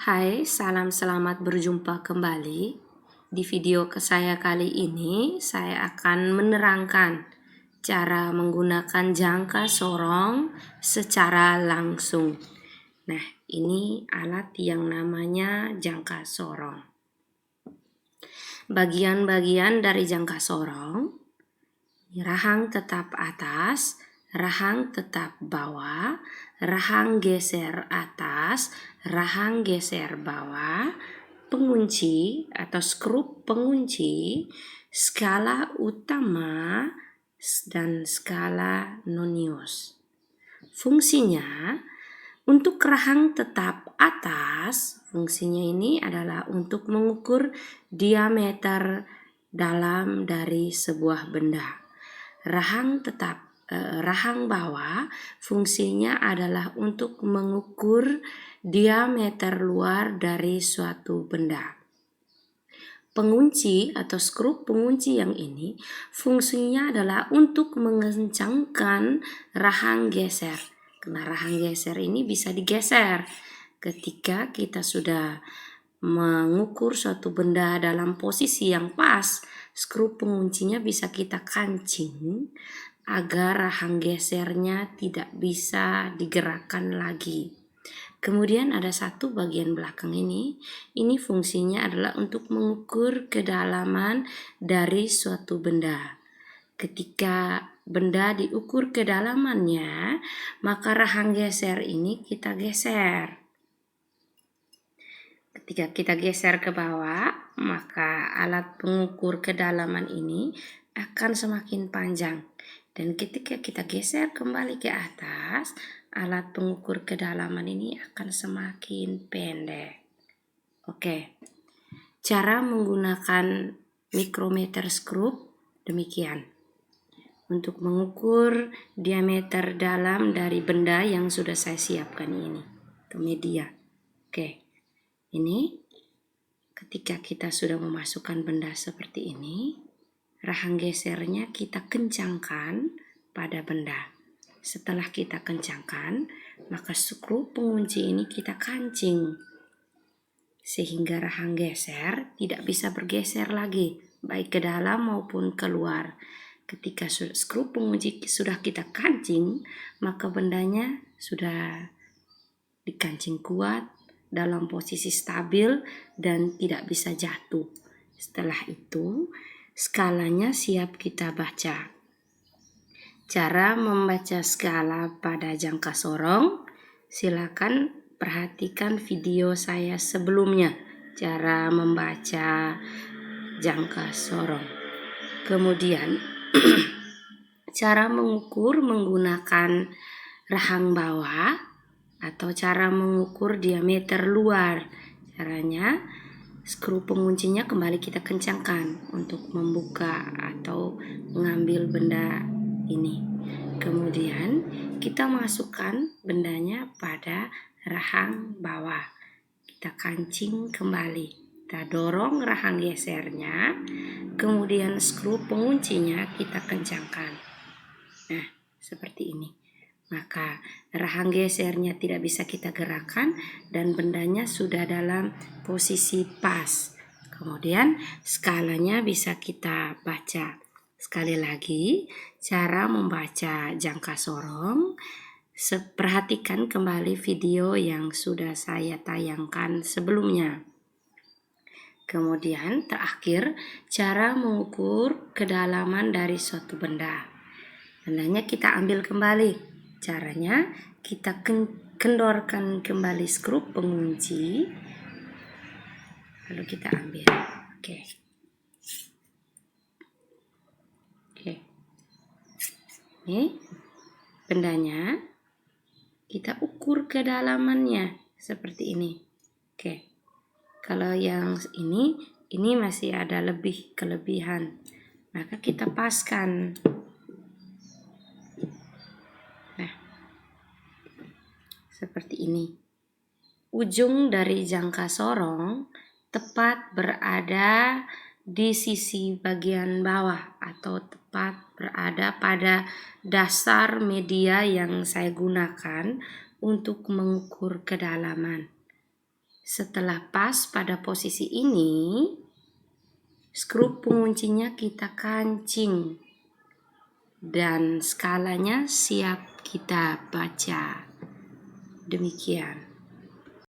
Hai, salam selamat berjumpa kembali. Di video saya kali ini, saya akan menerangkan cara menggunakan jangka sorong secara langsung. Nah, ini alat yang namanya jangka sorong. Bagian-bagian dari jangka sorong, rahang tetap atas, rahang tetap bawah, rahang geser atas, rahang geser bawah, pengunci atau skrup pengunci, skala utama, dan skala nonius. Fungsinya, untuk rahang tetap atas, fungsinya ini adalah untuk mengukur diameter dalam dari sebuah benda. Rahang bawah fungsinya adalah untuk mengukur diameter luar dari suatu benda. Pengunci atau skrup pengunci yang ini fungsinya adalah untuk mengencangkan rahang geser. Karena rahang geser ini bisa digeser ketika kita sudah mengukur suatu benda dalam posisi yang pas. Skrup penguncinya bisa kita kancing agar rahang gesernya tidak bisa digerakkan lagi. Kemudian ada satu bagian belakang ini fungsinya adalah untuk mengukur kedalaman dari suatu benda. Ketika benda diukur kedalamannya, maka rahang geser ini kita geser. Ketika kita geser ke bawah, maka alat pengukur kedalaman ini akan semakin panjang. Dan ketika kita geser kembali ke atas, alat pengukur kedalaman ini akan semakin pendek. Oke, cara menggunakan micrometer skrup demikian. Untuk mengukur diameter dalam dari benda yang sudah saya siapkan ini, atau media. Oke. Ini ketika kita sudah memasukkan benda seperti ini, rahang gesernya kita kencangkan pada benda. Setelah kita kencangkan, maka skrup pengunci ini kita kancing sehingga rahang geser tidak bisa bergeser lagi, baik ke dalam maupun keluar. Ketika skrup pengunci sudah kita kancing, maka bendanya sudah dikancing kuat dalam posisi stabil dan tidak bisa jatuh. Setelah itu, skalanya siap kita baca. Cara membaca skala pada jangka sorong, silakan perhatikan video saya sebelumnya, cara membaca jangka sorong. Kemudian, cara mengukur menggunakan rahang bawah atau cara mengukur diameter luar. Caranya, skrup penguncinya kembali kita kencangkan untuk membuka atau mengambil benda ini. Kemudian kita masukkan bendanya pada rahang bawah. Kita kancing kembali. Kita dorong rahang gesernya, kemudian skrup penguncinya kita kencangkan. Nah, seperti ini. Maka rahang gesernya tidak bisa kita gerakkan dan bendanya sudah dalam posisi pas. Kemudian skalanya bisa kita baca. Sekali lagi, cara membaca jangka sorong, perhatikan kembali video yang sudah saya tayangkan sebelumnya. Kemudian terakhir, cara mengukur kedalaman dari suatu benda. Bendanya kita ambil kembali. Caranya kita kendorkan kembali skrup pengunci, lalu kita ambil. Oke. Ini bendanya, kita ukur kedalamannya seperti ini. Oke. Kalau yang ini masih ada kelebihan, maka kita paskan. Seperti ini. Ujung dari jangka sorong tepat berada di sisi bagian bawah atau tepat berada pada dasar media yang saya gunakan untuk mengukur kedalaman. Setelah pas pada posisi ini, skrup penguncinya kita kancing dan skalanya siap kita baca. Demikian.